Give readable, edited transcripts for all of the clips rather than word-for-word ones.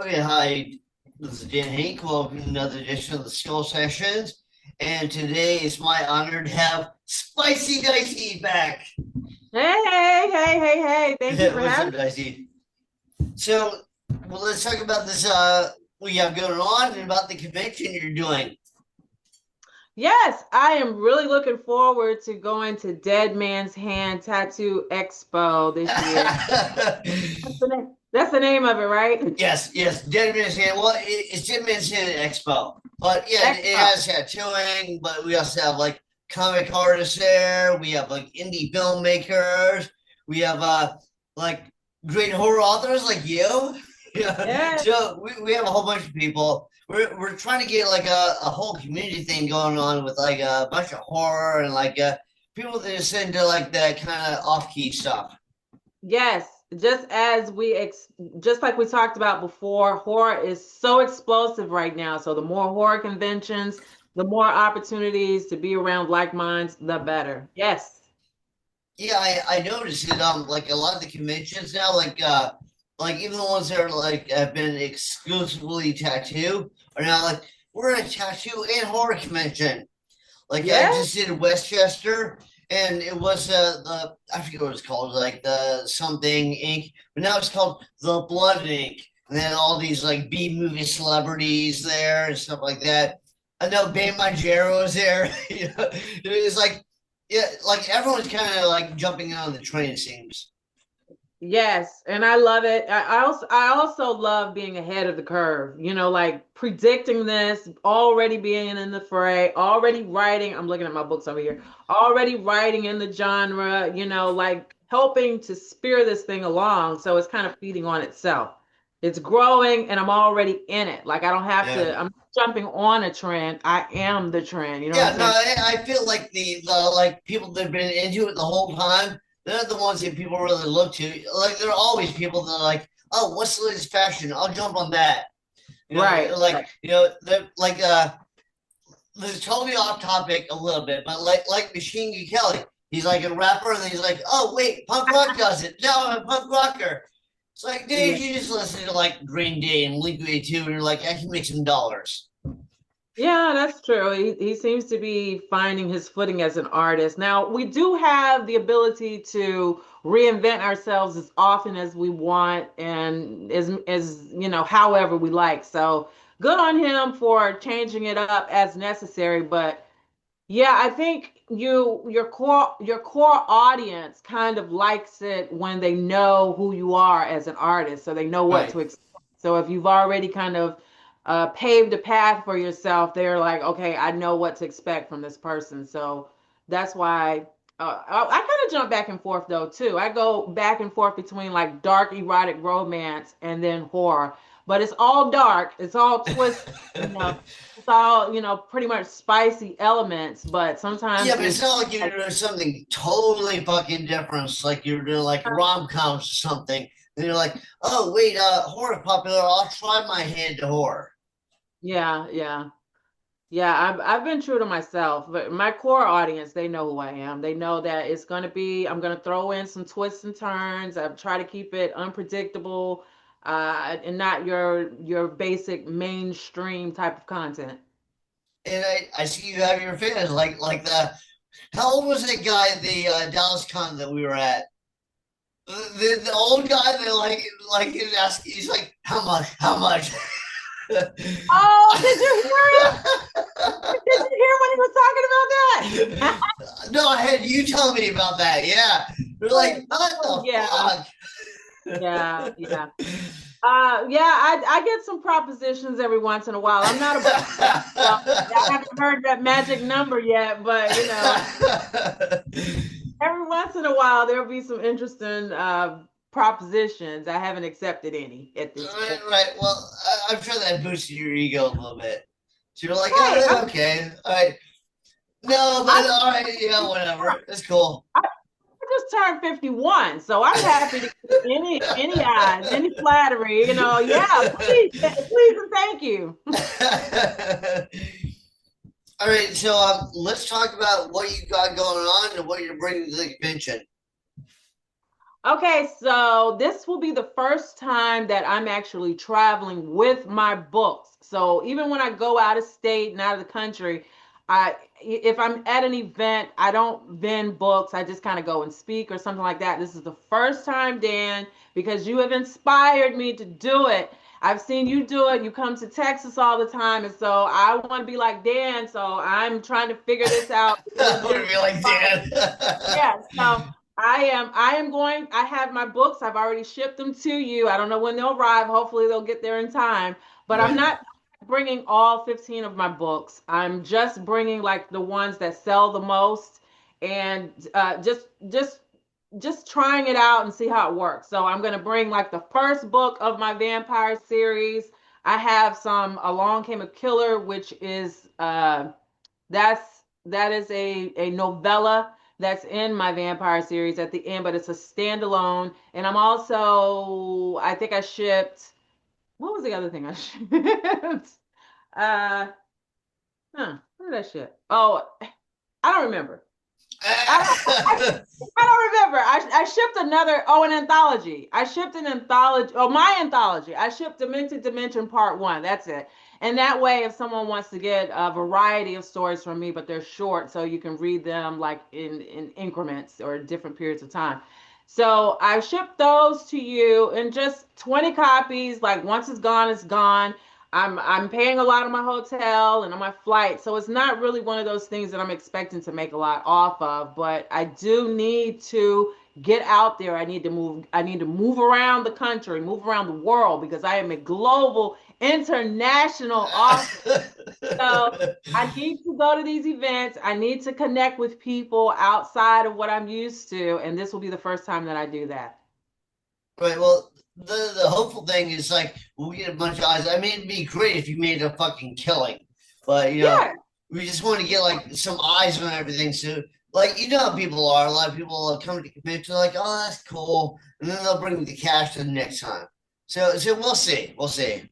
Okay, hi. This is Henk. Welcome to another edition of the Skull Sessions. And today it's my honor to have Spicy Dicey back. Hey. Thank you for What's having up, Dicey? So, let's talk about this what you have going on and about the convention you're doing. Yes, I am really looking forward to going to Dead Man's Hand Tattoo Expo this year. That's the name of it, right? yes, Dead Man's Hand. Well, it's Dead Man's Hand Expo. But yeah, it Expo. has tattooing, but we also have like comic artists there. We have like indie filmmakers. We have like great horror authors like you. Yeah. Yeah. So we have a whole bunch of people. We're trying to get like a whole community thing going on with like a bunch of horror and like people that just into like that kind of off key stuff. Yes, just like we talked about before, horror is so explosive right now. So the more horror conventions, the more opportunities to be around like minds, the better. Yes. Yeah, I noticed it. Like a lot of the conventions now, like even the ones that are like have been exclusively tattoo are now like we're at a tattoo and horror convention. Like I Yes. just did Westchester, and it was the I forget what it's called, like the something ink, but now it's called the Blood Ink. And then all these like B movie celebrities there and stuff like that. I know Bam Margera was there. You know, it was like yeah, like everyone's kind of like jumping on the train. It seems. Yes, and I love it. I also love being ahead of the curve, like predicting this, already being in the fray, already writing. I'm looking at my books over here, already writing in the genre, like helping to spear this thing along. So it's kind of feeding on itself. It's growing and I'm already in it. Like I don't have Yeah. to, I'm jumping on a trend. I am the trend. You know what I'm Yeah, no, saying? I feel like the like people that have been into it the whole time, they're the ones that people really look to. Like there are always people that are like, oh, what's the latest fashion? I'll jump on that. Right. Like they're like this is totally off topic a little bit, but like Machine Gun Kelly, he's like a rapper, and then he's like, oh wait, punk rock does it. Now I'm a punk rocker. It's like, dude, Yeah. you just listen to like Green Day and Blink 182, and you're like, I can make some dollars. Yeah, that's true. He seems to be finding his footing as an artist. Now, we do have the ability to reinvent ourselves as often as we want and however we like. So, good on him for changing it up as necessary, but yeah, I think your core audience kind of likes it when they know who you are as an artist, so they know what Right. to expect. So if you've already kind of paved a path for yourself, they're like, okay, I know what to expect from this person. So that's why I kind of jump back and forth though too. I go back and forth between like dark erotic romance and then horror, but it's all dark. It's all twisted. It's all, pretty much spicy elements, but Yeah, sometimes but it's it's not like you're doing something totally fucking different. It's like you're doing like rom coms or something. And you're like, oh wait, horror popular. I'll try my hand to horror. yeah. Yeah, I've been true to myself, but my core audience, they know who I am. They know that I'm gonna throw in some twists and turns. I try to keep it unpredictable, and not your basic mainstream type of content. And I see you have your fans like the how old was that guy at the Dallas Con that we were at? The old guy that like he's asking, he's like, how much? Oh, did you hear him? Did you hear when he was talking about that? No, I had you tell me about that. Yeah, we're like, what Oh, the yeah, fuck? yeah. Yeah, I get some propositions every once in a while. I'm not above that. So I haven't heard that magic number yet, but every once in a while there'll be some interesting propositions. I haven't accepted any at this Right, point. right. Well, I'm sure that boosted your ego a little bit. So you're like, Hey, okay, all right. No, but I, all right, yeah, whatever. It's cool. I just turned 51, so I'm happy to get any eyes, any flattery. Yeah, please, please, and thank you. All right, so let's talk about what you got going on and what you're bringing to the convention. Okay, so this will be the first time that I'm actually traveling with my books. So even when I go out of state and out of the country, if I'm at an event, I don't vend books. I just kind of go and speak or something like that. This is the first time, Dan, because you have inspired me to do it. I've seen you do it. You come to Texas all the time, and so I want to be like Dan. So I'm trying to figure this out. I want to be like Dan. Yeah, so I am going, I have my books. I've already shipped them to you. I don't know when they'll arrive. Hopefully they'll get there in time. But I'm Right. not bringing all 15 of my books. I'm just bringing like the ones that sell the most and just trying it out and see how it works. So I'm going to bring like the first book of my vampire series. I have some Along Came a Killer, which is that is a novella that's in my vampire series at the end, but it's a standalone. And I'm also, I think I shipped, what was the other thing I shipped? uh what did I ship? Oh, I don't remember. I don't, I don't remember. I shipped an anthology. I shipped an anthology, my anthology. I shipped Demented Dimension Part 1. That's it. And that way, if someone wants to get a variety of stories from me, but they're short, so you can read them like in increments or different periods of time. So I shipped those to you in just 20 copies. Like once it's gone, it's gone. I'm paying a lot on my hotel and on my flight, so it's not really one of those things that I'm expecting to make a lot off of. But I do need to get out there. I need to move. I need to move around the country, move around the world because I am a global, international author. So I need to go to these events. I need to connect with people outside of what I'm used to, and this will be the first time that I do that. Right. Well, the hopeful thing is like we'll get a bunch of eyes. I mean, it'd be great if you made a fucking killing, but Yeah, we just want to get like some eyes on everything. So, like, you know how people are. A lot of people come to convention like, oh, that's cool, and then they'll bring the cash to the next time. So we'll see. We'll see.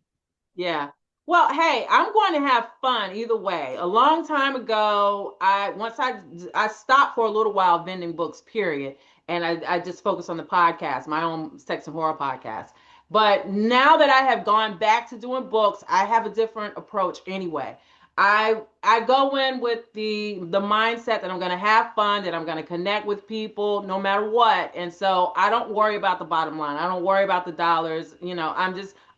yeah. Well, hey, I'm going to have fun either way. A long time ago, I stopped for a little while vending books, period, and I just focused on the podcast, my own sex and horror podcast. But now that I have gone back to doing books, I have a different approach anyway. I go in with the mindset that I'm going to have fun, that I'm going to connect with people no matter what, and so I don't worry about the bottom line. I don't worry about the dollars.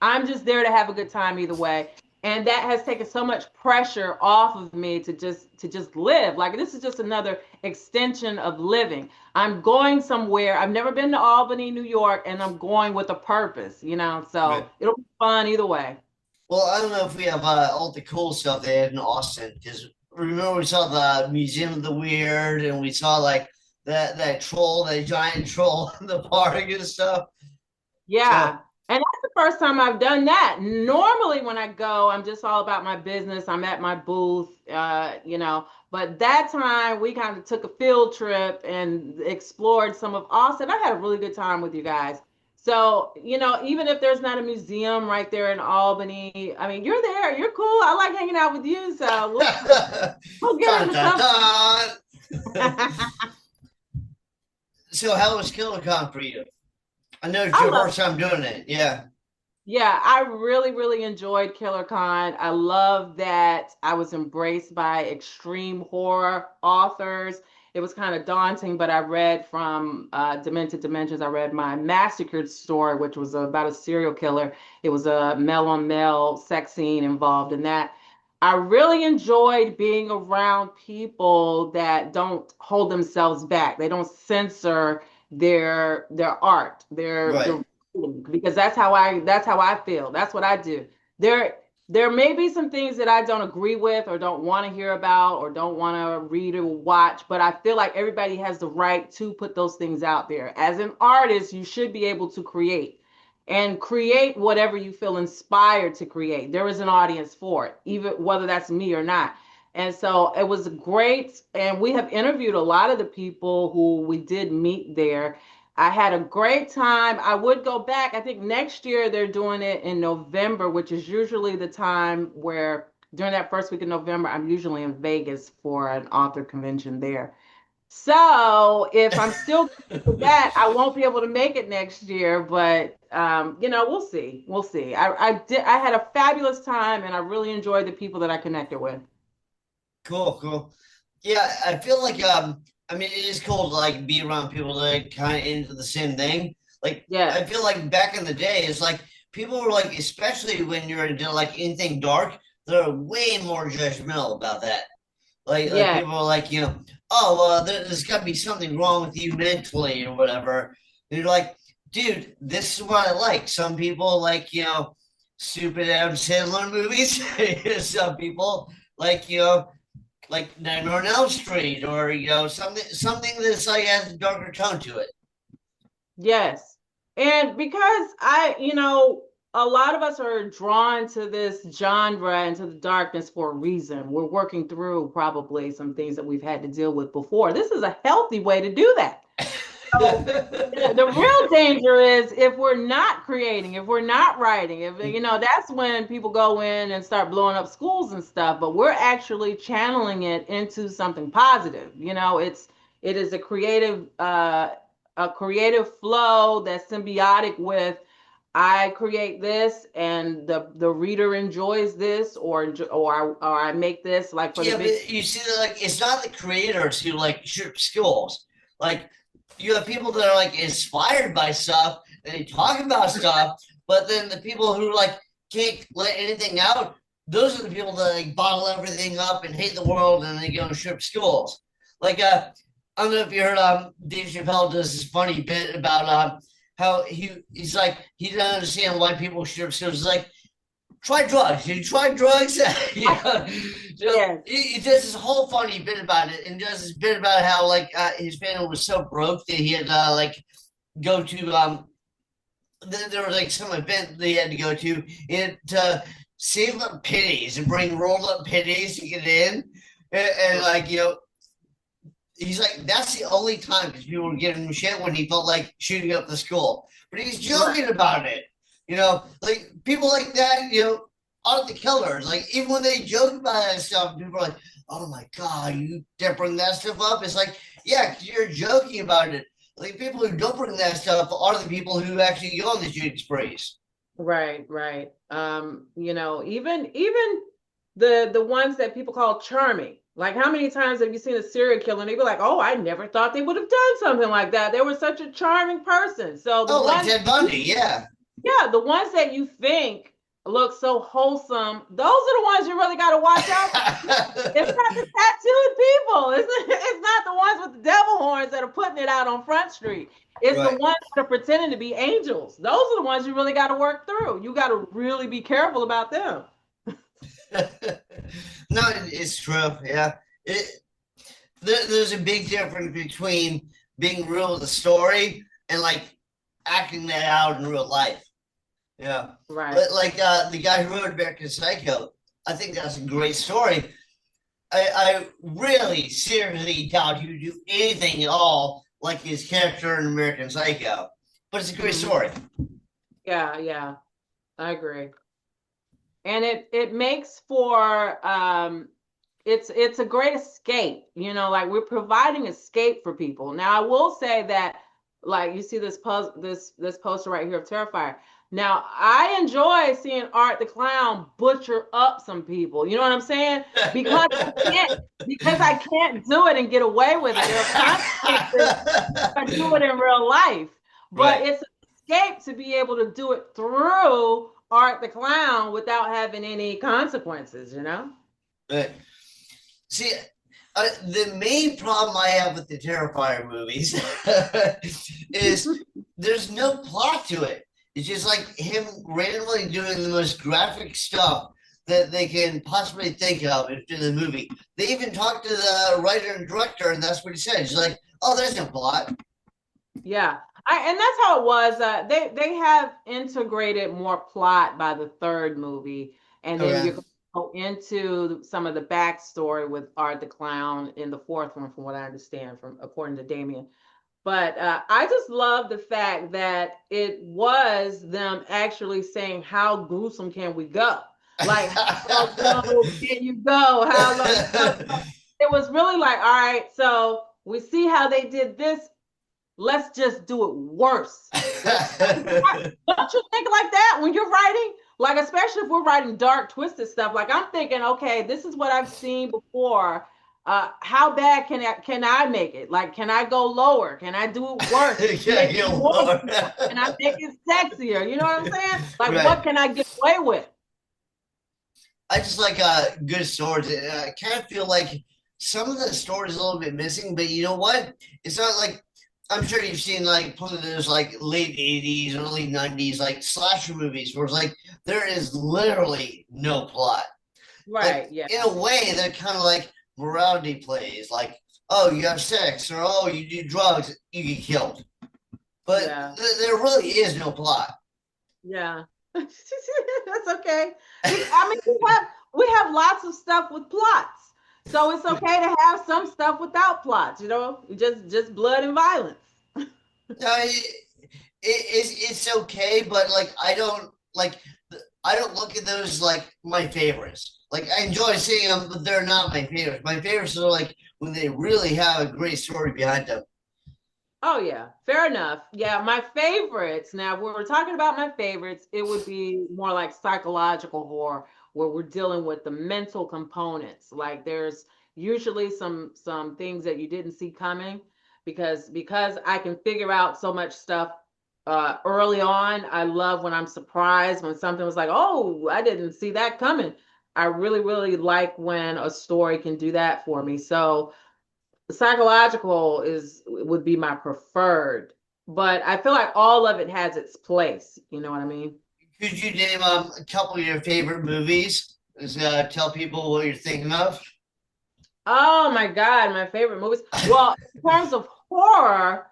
I'm just there to have a good time either way. And that has taken so much pressure off of me to just live. Like this is just another extension of living. I'm going somewhere. I've never been to Albany, New York, and I'm going with a purpose. Right. So it'll be fun either way. Well, I don't know if we have all the cool stuff they had in Austin because remember we saw the Museum of the Weird and we saw like that troll, that giant troll in the park and stuff. So Yeah. And that's the first time I've done that. Normally, when I go, I'm just all about my business. I'm at my booth. But that time we kind of took a field trip and explored some of Austin. I had a really good time with you guys. So, even if there's not a museum right there in Albany, I mean, you're there. You're cool. I like hanging out with you. So we'll get dun, into dun, something. dun. So how was KillerCon for you? I know it's I your love first time doing it. Yeah. Yeah, I really, really enjoyed Killer Con. I love that I was embraced by extreme horror authors. It was kind of daunting, but I read from Demented Dimensions. I read My Massacred Story, which was about a serial killer. It was a male on male sex scene involved in that. I really enjoyed being around people that don't hold themselves back. They don't censor their art, their Right. because that's how I feel. That's what I do. There there may be some things that I don't agree with or don't want to hear about or don't want to read or watch, but I feel like everybody has the right to put those things out there. As an artist, you should be able to create and create whatever you feel inspired to create. There is an audience for it, even whether that's me or not. And so it was great. And we have interviewed a lot of the people who we did meet there. I had a great time. I would go back. I think next year they're doing it in November, which is usually the time where during that first week of November, I'm usually in Vegas for an author convention there. So if I'm still with that, I won't be able to make it next year. But we'll see. We'll see. I had a fabulous time, and I really enjoyed the people that I connected with. Cool, cool. Yeah, I feel like I mean it is cool to like be around people that kind of into the same thing. Like I Yes. feel like back in the day, it's like people were like, especially when you're into like anything dark, they're way more judgmental about that. Like Yes. people are like, oh, there's got to be something wrong with you mentally or whatever. And you're like, dude, this is what I like. Some people like, stupid Adam Sandler movies. Some people like, like Nightmare on Elm Street, or something that's like has a darker tone to it. Yes. And because a lot of us are drawn to this genre and to the darkness for a reason. We're working through probably some things that we've had to deal with before. This is a healthy way to do that. So the real danger is if we're not creating, if we're not writing, if that's when people go in and start blowing up schools and stuff, but we're actually channeling it into something positive. It is a creative flow that's symbiotic with I create this and the reader enjoys this or I make this like for the Yeah, big. but you see that like it's not the creators who like ship skills. Like you have people that are like inspired by stuff and they talk about stuff, but then the people who like can't let anything out, those are the people that like bottle everything up and hate the world and they go and ship schools. Like I don't know if you heard Dave Chappelle does this funny bit about how he's like he doesn't understand why people ship schools. He's like try drugs. You try drugs. Yes. He does this whole funny bit about it, and does this bit about how like his family was so broke that he had like go to there was like some event they had to go to and to save up pennies and bring rolled up pennies to get in, and like he's like that's the only time because people were giving him shit when he felt like shooting up the school, but he's Right. joking about it. Like people like that, aren't the killers. Like even when they joke about that stuff, people are like, "Oh my god, you didn't bring that stuff up." It's like, yeah, 'cause you're joking about it. Like people who don't bring that stuff are the people who actually go on the shooting sprees. Right, right. Even the ones that people call charming. Like how many times have you seen a serial killer and they be like, "Oh, I never thought they would have done something like that. They were such a charming person." So the Oh, like ones, Ted Bundy, yeah. yeah, the ones that you think look so wholesome, those are the ones you really got to watch out. It's not the tattooed people. It's not the ones with the devil horns that are putting it out on Front Street. It's the Right. ones that are pretending to be angels. Those are the ones you really got to work through. You got to really be careful about them. No, it's true. Yeah. There's a big difference between being real with a story and like acting that out in real life. Yeah. Right. But like the guy who wrote American Psycho, I think that's a great story. I really seriously doubt he would do anything at all like his character in American Psycho. But it's a great Mhm. story. Yeah, yeah, I agree. And it makes for it's a great escape, like we're providing escape for people. Now I will say that like you see this poster right here of Terrifier. Now I enjoy seeing Art the Clown butcher up some people. You know what I'm saying? Because I can't because I can't do it and get away with it. There are consequences if I do it in real life. But Right. it's an escape to be able to do it through Art the Clown without having any consequences. Right. See, the main problem I have with the Terrifier movies is there's no plot to it. It's just like him randomly doing the most graphic stuff that they can possibly think of in the movie. They even talked to the writer and director, and that's what he said. He's like, "Oh, there's no plot." Yeah. And that's how it was. They have integrated more plot by the third movie, and then Okay. you're going to go into some of the backstory with Art the Clown in the fourth one, from what I understand, from according to Damien. But I just love the fact that it was them actually saying, "How gruesome can we go? Like, how low can you go? How low?" It was really like, all right, so We see how they did this. Let's just do it worse. Like, don't you think like that when you're writing? Like, especially if we're writing dark, twisted stuff. Like, I'm thinking, okay, this is what I've seen before. How bad can I make it? Like, can I go lower? Can I do it worse? Yeah, Make it you more? Lord. Can I make it sexier? You know what I'm saying? Like, what Right. can I get away with? I just like good stories. I kind of feel like some of the stories a little bit missing, but you know what? It's not like I'm sure you've seen like one of those like late '80s, early '90s like slasher movies where it's like there is literally no plot. But Right. Yeah. in a way, they're kind of like morality plays, like oh you have sex or oh you do drugs, you get killed. But Yeah. there really is no plot. Yeah. That's okay. I mean, we have lots of stuff with plots. So it's okay to have some stuff without plots, just blood and violence. No, it's okay, but like I don't look at those like my favorites. Like I enjoy seeing them, but they're not my favorites. My favorites are like when they really have a great story behind them. Oh yeah, fair enough. Yeah, my favorites. Now, if we were talking about my favorites, it would be more like psychological horror, where we're dealing with the mental components. Like there's usually some things that you didn't see coming, because I can figure out so much stuff early on. I love when I'm surprised when something was like, oh, I didn't see that coming. I really, really like when a story can do that for me. So psychological is would be my preferred, but I feel like all of it has its place. You know what I mean? Could you name a couple of your favorite movies? Just, tell people what you're thinking of. Oh my God, my favorite movies. Well, in terms of horror,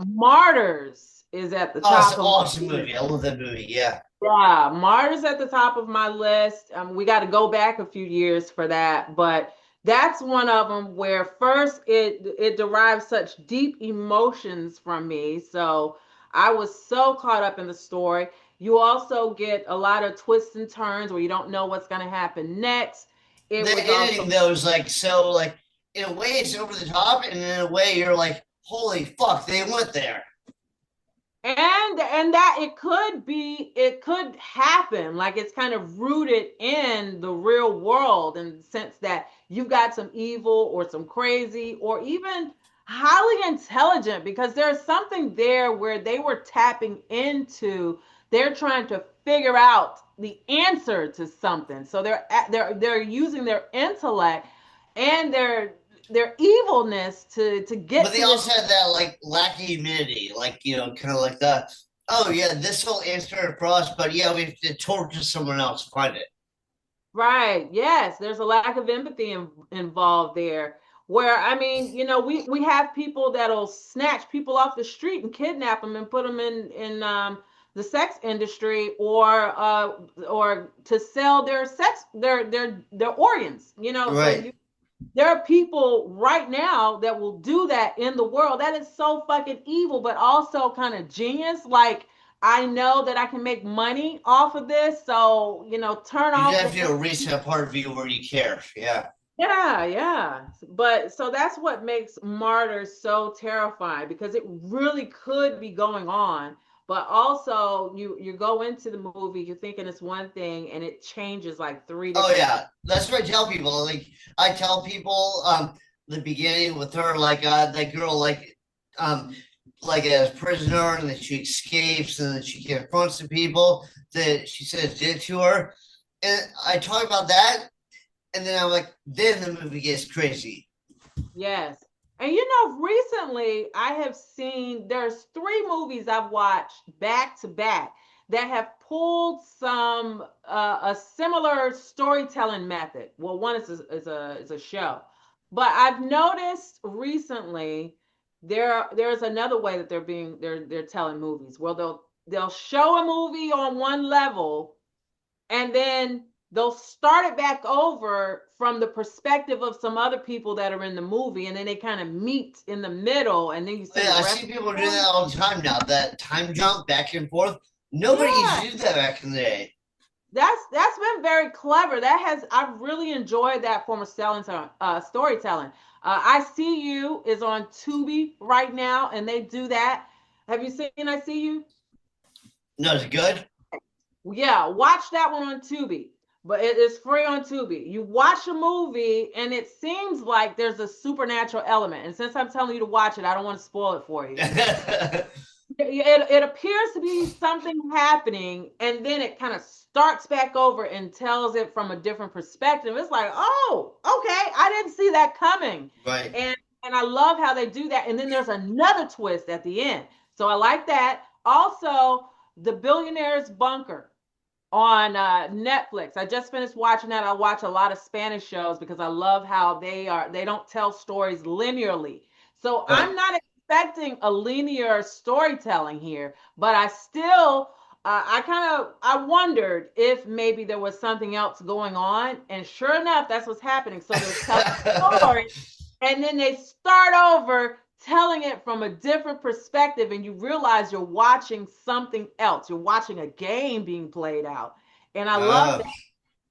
Martyrs is at the Oh, it's top an of awesome my list. movie. I love that movie. Yeah. Yeah, Martyrs at the top of my list. We got to go back a few years for that, but that's one of them where first it derives such deep emotions from me. So I was so caught up in the story. You also get a lot of twists and turns where you don't know what's going to happen next. It The was editing also though is like so like in a way it's over the top, and in a way you're like, holy fuck, they went there. and that it could happen, like it's kind of rooted in the real world in the sense that you've got some evil or some crazy or even highly intelligent, because there's something there where they were tapping into, they're trying to figure out the answer to something, so they're using their intellect and their evilness to But get they to this. also had that like lacking humility, like kind of like the oh yeah, this will answer it for us, but yeah, we have to torture someone else to find it. Right. Yes, there's a lack of empathy involved there. Where I mean, we have people that'll snatch people off the street and kidnap them and put them in the sex industry, or to sell their sex their organs. So Right. there are people right now that will do that in the world. That is so fucking evil, but also kind of genius. Like, I know that I can make money off of this, so turn You off have the. to reach that part of you where you care. Yeah. Yeah, yeah. But so that's what makes Martyrs so terrifying, because it really could be going on, but also you go into the movie, you're thinking it's one thing and it changes like three Oh different times. yeah. That's what I tell people. Like I tell people the beginning with her, like that girl um like as prisoner, and then she escapes, and then she confronts the people that she says did to her. And I talk about that, and then I'm like, then the movie gets crazy. Yes. And recently I have seen, there's three movies I've watched back to back that have pulled some a similar storytelling method. Well, one is a show. But I've noticed recently there's another way that they're telling movies. Well, they'll show a movie on one level, and then they'll start it back over from the perspective of some other people that are in the movie, and then they kind of meet in the middle, and then you see Yeah, the I rest see of people the do that story. all the time now. That time jump back and forth. Nobody used Yeah, to do that back in the day. That's been very clever. I've really enjoyed that form of storytelling. I See You is on Tubi right now, and they do that. Have you seen I See You? No, it's good. Yeah, watch that one on Tubi. But it is free on Tubi. You watch a movie, and it seems like there's a supernatural element. And since I'm telling you to watch it, I don't want to spoil it for you. It appears to be something happening, and then it kind of starts back over and tells it from a different perspective. It's like, oh, okay, I didn't see that coming. Right. And I love how they do that. And then there's another twist at the end. So I like that. Also, The Billionaire's Bunker on Netflix. I just finished watching that. I watch a lot of Spanish shows because I love how they don't tell stories linearly. So Right. I'm not expecting a linear storytelling here, but I still I wondered if maybe there was something else going on, and sure enough, that's what's happening. So they're telling a story, and then they start over telling it from a different perspective, and you realize you're watching something else. You're watching a game being played out, and I love Oh, that.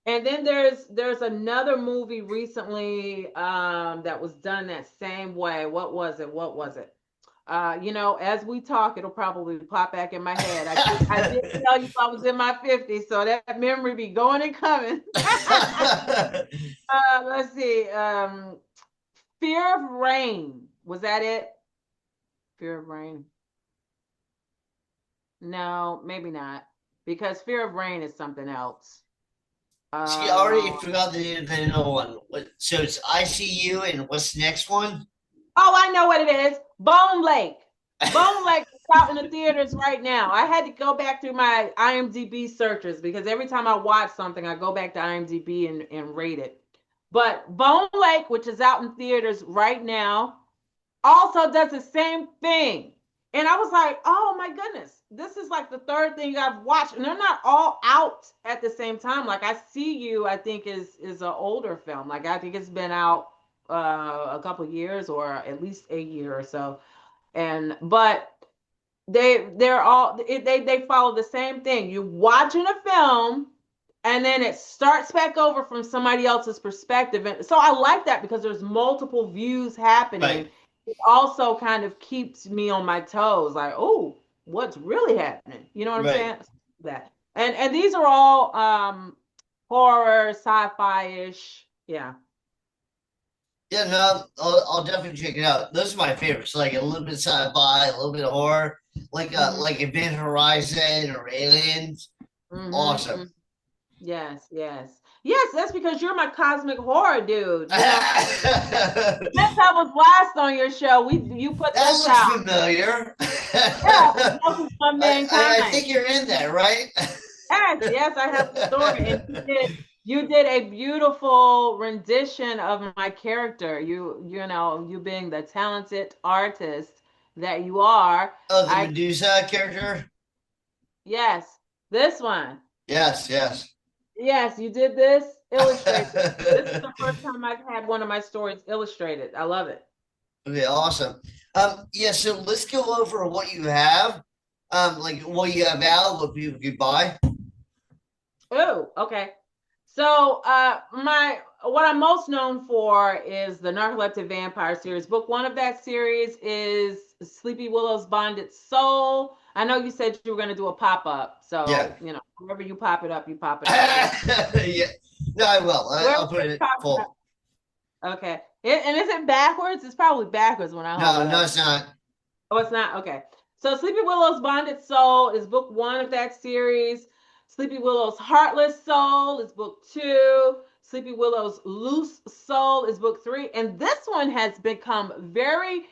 And then there's another movie recently that was done that same way. What was it? What was it? As we talk, it'll probably pop back in my head. I did tell you I was in my 50s, so that memory be going and coming. Let's see. Fear of Rain. Was that it? Fear of Rain. No, maybe not. Because Fear of Rain is something else. see, I already Uh, forgot the other one. So it's ICU, and what's the next one? oh, I know what it is. Bone Lake. Bone Lake is out in the theaters right now. I had to go back through my IMDb searches because every time I watch something, I go back to IMDb and rate it. But Bone Lake, which is out in theaters right now, also does the same thing. And I was like, oh my goodness, this is like the third thing I've watched, and they're not all out at the same time. Like I See You, I think is an older film. Like I think it's been out a couple of years or at least a year or so. And but they follow the same thing. You're watching a film and then it starts back over from somebody else's perspective. And so I like that because there's multiple views happening. Right. It also kind of keeps me on my toes, like, oh, what's really happening? You know what I'm Right. saying? That. And these are all horror, sci-fi-ish. Yeah. Yeah, no, I'll definitely check it out. Those are my favorites, like a little bit of sci-fi, a little bit of horror, Mm-hmm. like Event Horizon or Aliens. Mm-hmm. Awesome. Yes, yes. Yes, that's because you're my cosmic horror dude. That Since I was last on your show, you put this looks out. familiar. Yeah, Focus on I Mankind. think you're in that, right? Yes, yes, I have the story. And you did a beautiful rendition of my character. You being the talented artist that you are. Oh, the I Medusa character. Yes, this one. Yes, yes. Yes, you did this illustrated. This is the first time I've had one of my stories illustrated. I love it. Okay, awesome. Yeah, so let's go over what you have. Like what you have out, what people could buy. Oh, okay. So, my what I'm most known for is the Narcoleptic Vampire series. Book one of that series is Sleepy Willow's Bonded Soul. I know you said you were going to do a pop up, Yeah. so wherever you pop it up, you pop it up. Yeah. No, I will. Wherever I'll put you it pop it full. up. Okay. And is it backwards? It's probably backwards when I hold No, it no, up. it's not. Oh, it's not? Okay. So Sleepy Willow's Bonded Soul is book one of that series. Sleepy Willow's Heartless Soul is book two. Sleepy Willow's Loose Soul is book three. And this one has become very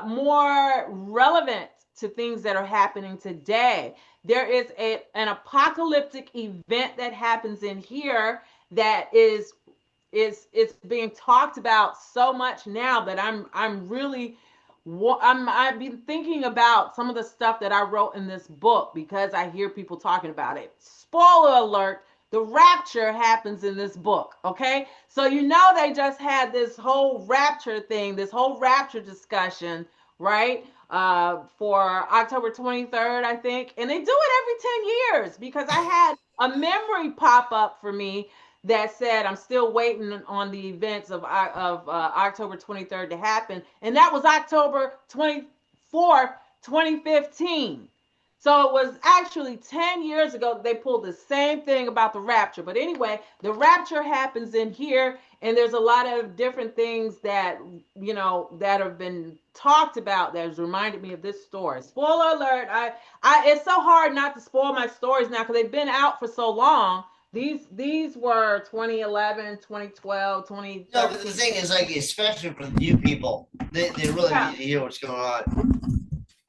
more relevant to things that are happening today. There is an apocalyptic event that happens in here that is being talked about so much now that I'm really I've been thinking about some of the stuff that I wrote in this book because I hear people talking about it. Spoiler alert, the rapture happens in this book, okay? So they just had this whole rapture thing, this whole rapture discussion, right? for October 23rd, I think. And they do it every 10 years because I had a memory pop up for me that said I'm still waiting on the events of October 23rd to happen. And that was October 24th, 2015. So it was actually 10 years ago that they pulled the same thing about the rapture. But anyway, the rapture happens in here, and there's a lot of different things that, that have been talked about that has reminded me of this story. Spoiler alert, it's so hard not to spoil my stories now because they've been out for so long. These were 2011, 2012, 2013. No, but the thing is, like, especially for the new people, they really need to hear what's going on.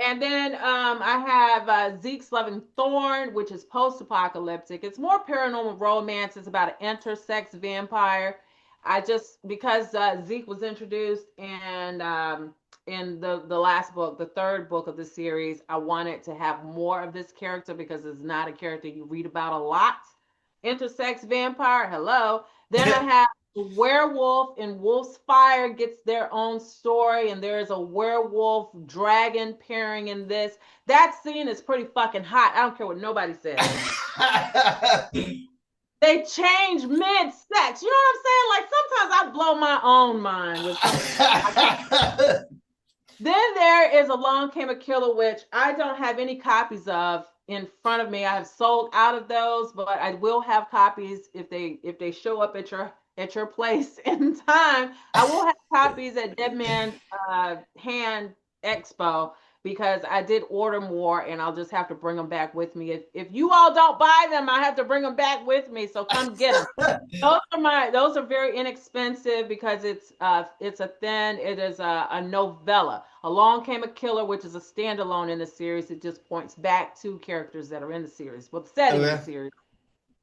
And then I have Zeke's Loving Thorn, which is post-apocalyptic. It's more paranormal romance. It's about an intersex vampire. Because Zeke was introduced and in the last book, the third book of the series, I wanted to have more of this character because it's not a character you read about a lot. Intersex vampire, hello. Then I have the werewolf in Wolf's Fire gets their own story, and there's a werewolf dragon pairing in this. That scene is pretty fucking hot. I don't care what nobody says. They change mid-sex. You know what I'm saying? Like sometimes I blow my own mind with something. Then there is Along Came a Killer, which I don't have any copies of in front of me. I have sold out of those, but I will have copies if they show up at your place in time. I will have copies at Dead Man's Hand Expo because I did order more, and I'll just have to bring them back with me. If you all don't buy them, I have to bring them back with me. So come get them. Those are very inexpensive because it is a novella. Along Came a Killer, which is a standalone in the series. It just points back to characters that are in the series. Well, the setting of the series.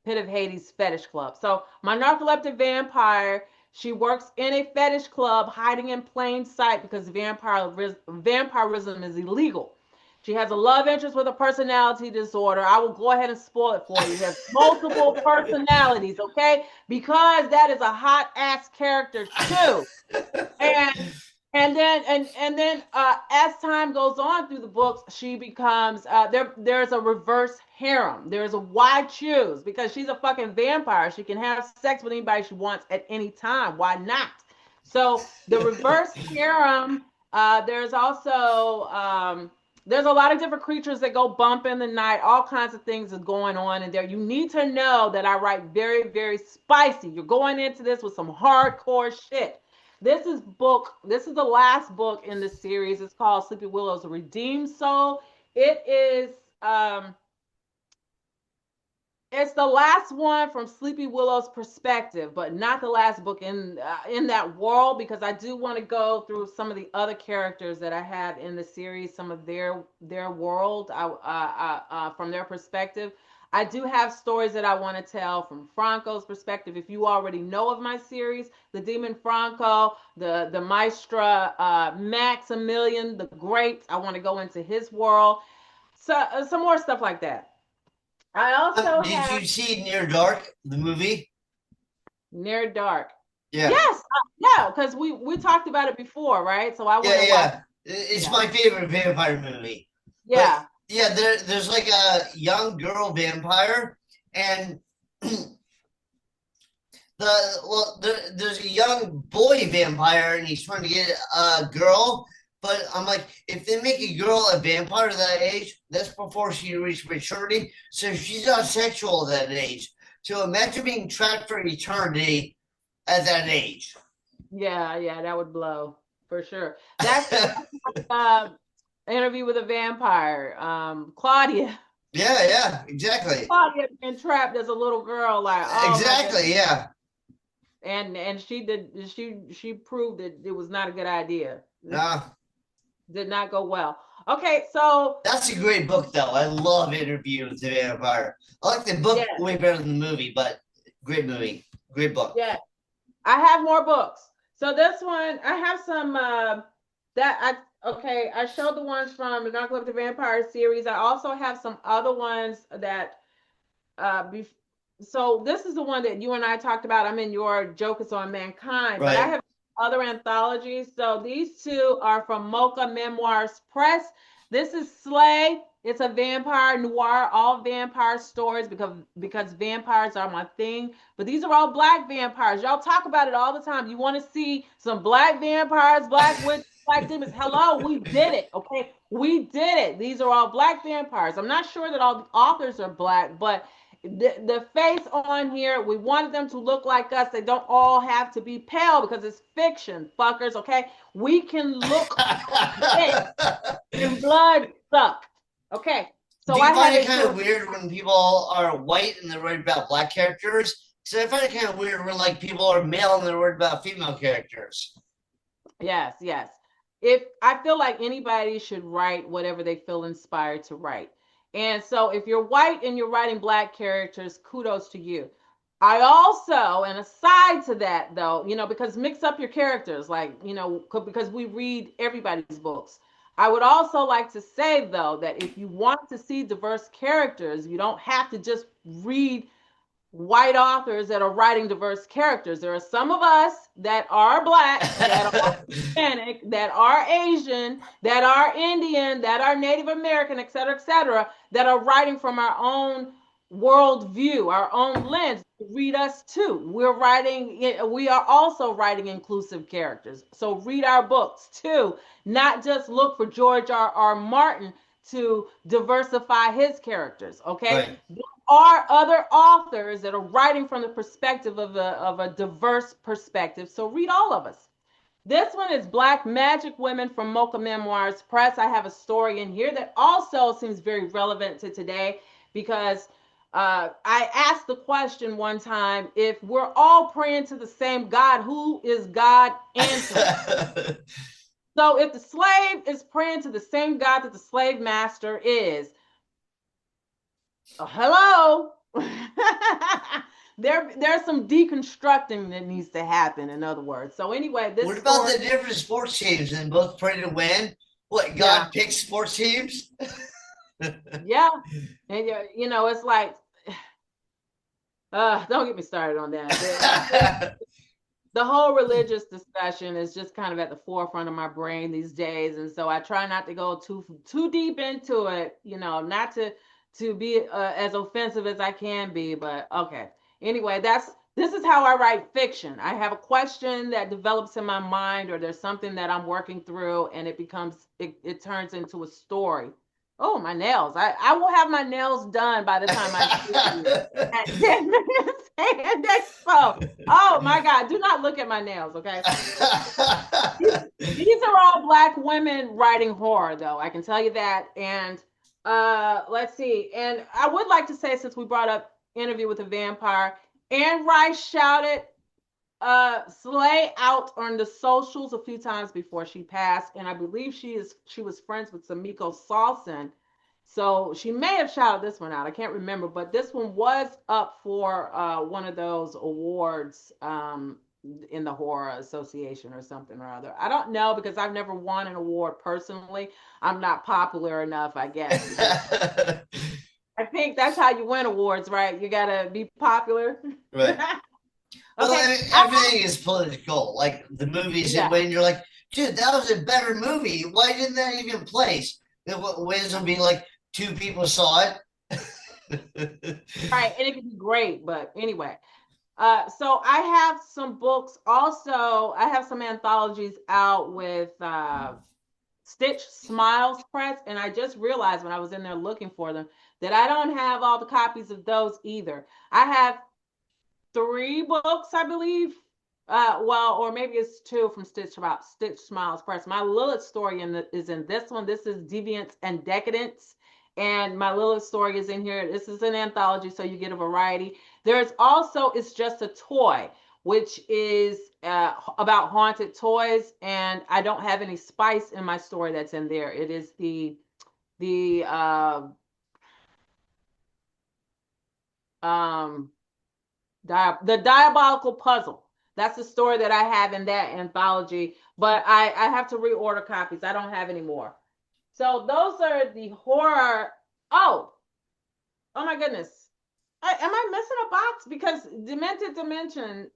Pit of Hades Fetish Club. So my narcoleptic vampire, she works in a fetish club hiding in plain sight because vampirism is illegal. She has a love interest with a personality disorder. I will go ahead and spoil it for you. She has multiple personalities, okay? Because that is a hot ass character too. And then as time goes on through the books, she becomes there's a reverse harem. There's a why choose because she's a fucking vampire. She can have sex with anybody she wants at any time. Why not? So the reverse harem. There's also there's a lot of different creatures that go bump in the night. All kinds of things are going on in there. You need to know that I write very, very spicy. You're going into this with some hardcore shit. This is the last book in the series. It's called Sleepy Willow's Redeemed Soul. It is it's the last one from Sleepy Willow's perspective, but not the last book in that world because I do want to go through some of the other characters that I have in the series, some of their world from their perspective. I do have stories that I want to tell from Franco's perspective. If you already know of my series, the Demon Franco, the Maestra Maximilian, the Great, I want to go into his world. So some more stuff like that. I also did you see Near Dark, the movie? Near Dark. Yeah. Yes. Yeah, because we talked about it before, right? So I want to watch. It's my favorite vampire movie. Yeah. But, yeah, there's like a young girl vampire, and there's a young boy vampire, and he's trying to get a girl. But I'm like, if they make a girl a vampire at that age, that's before she reaches maturity, so she's not sexual at that age. So imagine being trapped for eternity at that age. Yeah, that would blow for sure. That's Interview with a Vampire. Claudia. Yeah, exactly. Claudia being trapped as a little girl, like exactly, yeah. And she proved that it was not a good idea. Did not go well. Okay, so that's a great book, though. I love Interview with the Vampire. I like the book way better than the movie, but great movie, great book. Yeah, I have more books. So this one, I have some I showed the ones from the Narcoleptic Vampire series. I also have some other ones that so this is the one that you and I talked about. I'm in your Joke is on Mankind, right. But I have other anthologies. So these two are from Mocha Memoirs Press. This is Slay. It's a vampire noir, all vampire stories because vampires are my thing. But these are all black vampires. Y'all talk about it all the time. You want to see some black vampires, black witches, black demons? Hello, we did it. Okay, we did it. These are all black vampires. I'm not sure that all the authors are black, but the face on here, we wanted them to look like us. They don't all have to be pale because it's fiction, fuckers. Okay, we can look thick and blood suck. Okay, Do so you I find have it kind of weird when people are white and they're worried about black characters? So I find it kind of weird when like people are male and they're worried about female characters. Yes, yes. If I feel like anybody should write whatever they feel inspired to write. And so if you're white and you're writing black characters, kudos to you. I also, and aside to that though, because mix up your characters, like, because we read everybody's books. I would also like to say though that if you want to see diverse characters, you don't have to just read white authors that are writing diverse characters. There are some of us that are black, that are Hispanic, that are Asian, that are Indian, that are Native American, et cetera, that are writing from our own worldview, our own lens. Read us too. We are also writing inclusive characters. So read our books too, not just look for George R. Martin to diversify his characters. Okay, Right. are other authors that are writing from the perspective of a diverse perspective. So read all of us. This one is Black Magic Women from Mocha Memoirs Press. I have a story in here that also seems very relevant to today because I asked the question one time, if we're all praying to the same God, who is God answering? So if the slave is praying to the same God that the slave master is, hello. There's some deconstructing that needs to happen, in other words. So anyway, this What about story, the different sports teams and both pray to win? What, yeah, God picks sports teams? yeah, and it's like, don't get me started on that. The whole religious discussion is just kind of at the forefront of my brain these days, and so I try not to go too deep into it, not to be as offensive as I can be, but okay. Anyway, this is how I write fiction. I have a question that develops in my mind, or there's something that I'm working through, and it turns into a story. Oh, my nails. I will have my nails done by the time I see you at 10 minutes and expo. Oh my God, do not look at my nails, okay? These are all Black women writing horror, though. I can tell you that. And let's see. And I would like to say, since we brought up Interview with a Vampire, Anne Rice shouted Slay out on the socials a few times before she passed, and I believe she was friends with Samiko Salson. So she may have shouted this one out. I can't remember, but this one was up for one of those awards in the Horror Association or something or other. I don't know because I've never won an award personally. I'm not popular enough, I guess. I think that's how you win awards, right? You gotta be popular. Right. Well, Okay. everything is political. Like the movies that Yeah. when you're like, dude, that was a better movie. Why didn't that even place? Then what wins will be like two people saw it. Right, and it could be great, but anyway. So I have some books. Also, I have some anthologies out with Stitch Smiles Press, and I just realized when I was in there looking for them that I don't have all the copies of those either. I have three books, I believe. Or maybe it's two from Stitch Smiles Press. My Lilith story is in this one. This is Deviance and Decadence. And my Lilith story is in here. This is an anthology, so you get a variety. There's also It's Just a Toy, which is about haunted toys. And I don't have any spice in my story that's in there. It is the um the Diabolical Puzzle. That's the story that I have in that anthology, but I have to reorder copies. I don't have any more. So those are the horror. Oh, oh my goodness. Am I missing a box? Because Demented Dimension,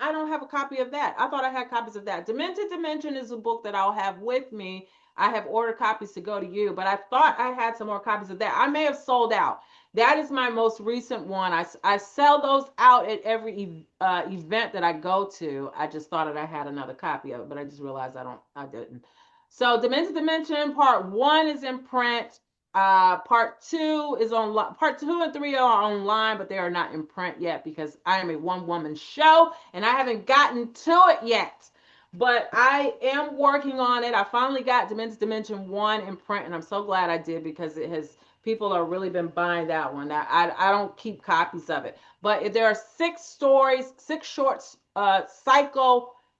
I don't have a copy of that. I thought I had copies of that. Demented Dimension is a book that I'll have with me. I have ordered copies to go to you, but I thought I had some more copies of that. I may have sold out. That is my most recent one. I sell those out at every event that I go to. I just thought that I had another copy of it, but I just realized I didn't. So Demented Dimension Part 1 is in print. Part 2 is online. Part 2 and 3 are online, but they are not in print yet because I am a one woman show and I haven't gotten to it yet. But I am working on it. I finally got Demented Dimension 1 in print, and I'm so glad I did because it has people are really been buying that one. I don't keep copies of it. But there are 6 stories, 6 short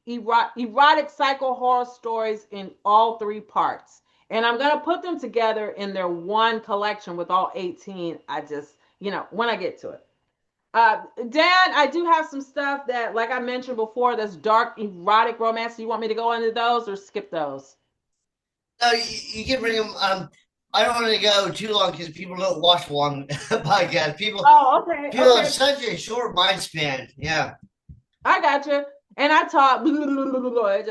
erotic psycho horror stories in all 3 parts. And I'm going to put them together in their one collection with all 18. I just, when I get to it. Dan, I do have some stuff that, like I mentioned before, that's dark erotic romance. Do you want me to go into those or skip those? No, you can bring them. I don't want to go too long because people don't watch long podcasts. Oh, okay, People have okay. such a short mind span. Yeah. I got you. And I talk, it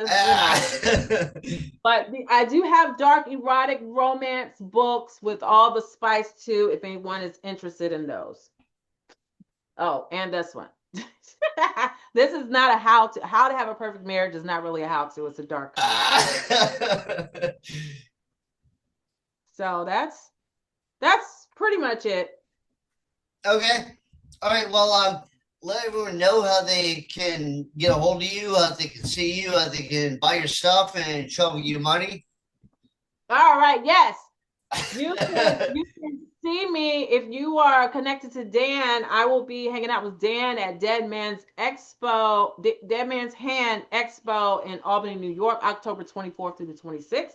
but I do have dark erotic romance books with all the spice too, if anyone is interested in those. Oh, and this one. This is not a how to have a perfect marriage is not really a how to, it's a dark comedy. So that's pretty much it. Okay. All right. Well, let everyone know how they can get a hold of you, how they can see you, how they can buy your stuff and show you money. All right, yes. You can see me if you are connected to Dan. I will be hanging out with Dan at Dead Man's Hand Expo in Albany, New York, October 24th through the 26th.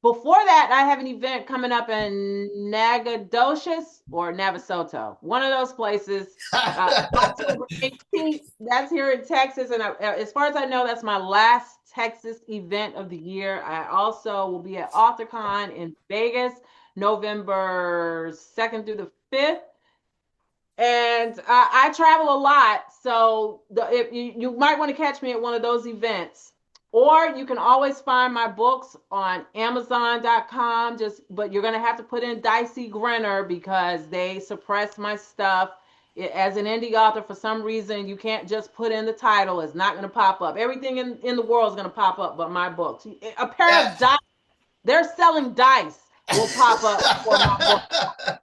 Before that, I have an event coming up in Nacogdoches or Navasota, one of those places. October 18th. That's here in Texas, and as far as I know, that's my last Texas event of the year. I also will be at AuthorCon in Vegas, November 2nd through the 5th. And I travel a lot, so if you might want to catch me at one of those events. Or you can always find my books on Amazon.com. But you're gonna have to put in Dicey Grenor because they suppress my stuff. As an indie author, for some reason, you can't just put in the title; it's not gonna pop up. Everything in the world is gonna pop up, but my books. A pair Yeah. of dice, they're selling dice, will pop up for my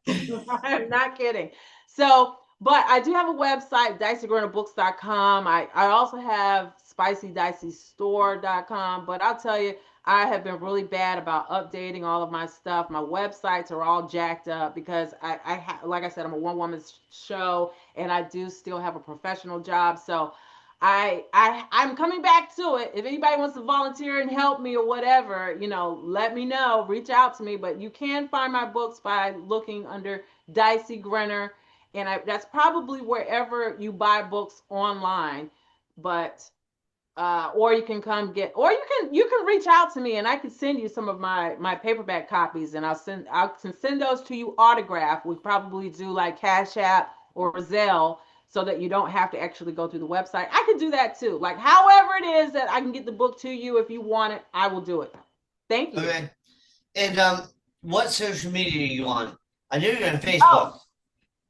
book. I'm not kidding. So, but I do have a website, diceygrunnerbooks.com. I also have spicydiceystore.com. But I'll tell you, I have been really bad about updating all of my stuff. My websites are all jacked up because like I said, I'm a one woman show and I do still have a professional job. So I'm coming back to it. If anybody wants to volunteer and help me or whatever, let me know. Reach out to me. But you can find my books by looking under Dicey Grenor, and that's probably wherever you buy books online. But or you can come get, or you can reach out to me, and I can send you some of my paperback copies, and I can send those to you autographed. We probably do like Cash App or Zelle so that you don't have to actually go through the website. I can do that too. Like however it is that I can get the book to you if you want it, I will do it. Thank you. Okay. And what social media are you on? I know you're on Oh, Facebook.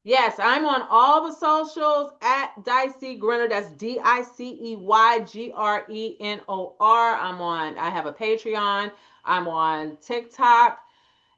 yes, I'm on all the socials at Dicey Grenor. That's DICEYGRENOR. I have a Patreon. I'm on TikTok,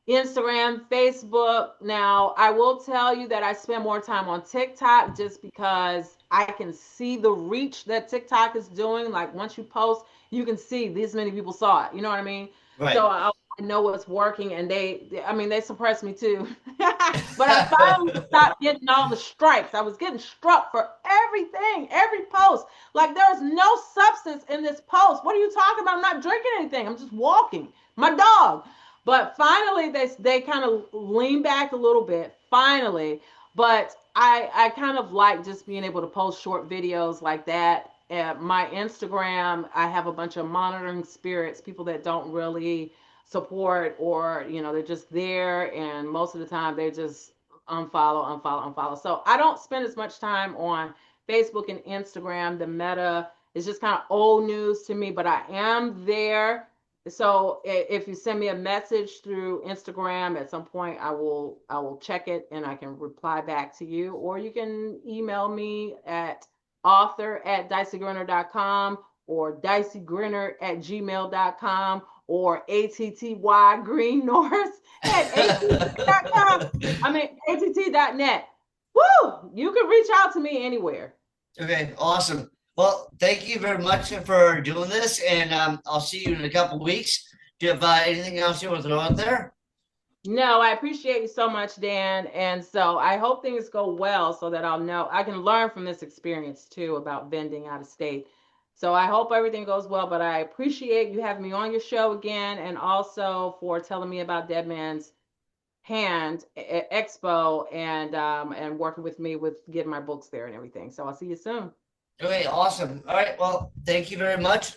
Instagram, Facebook. Now, I will tell you that I spend more time on TikTok just because I can see the reach that TikTok is doing. Like once you post, you can see this many people saw it. You know what I mean? So Right. I know what's working, and I mean, they suppress me too. But I finally stopped getting all the strikes. I was getting struck for everything, every post. Like there's no substance in this post. What are you talking about? I'm not drinking anything. I'm just walking my dog. But finally, they kind of lean back a little bit. Finally, but I kind of like just being able to post short videos like that. My Instagram, I have a bunch of monitoring spirits, people that don't really support, or they're just there, and most of the time they just unfollow. So I don't spend as much time on Facebook and Instagram. The Meta is just kind of old news to me, but I am there. So if you send me a message through Instagram at some point, I will check it and I can reply back to you. Or you can email me at author@dicey.com or dicey.grenor@gmail.com or attygreennnorth@att.com. I mean, att.net. Woo! You can reach out to me anywhere. Okay, awesome. Well, thank you very much for doing this, and I'll see you in a couple weeks. Do you have anything else you want to throw out there? No, I appreciate you so much, Dan. And so I hope things go well so that I'll know I can learn from this experience too about vending out of state. So I hope everything goes well, but I appreciate you having me on your show again and also for telling me about Dead Man's Hand Expo and working with me with getting my books there and everything. So I'll see you soon. Okay, awesome. All right, well, thank you very much.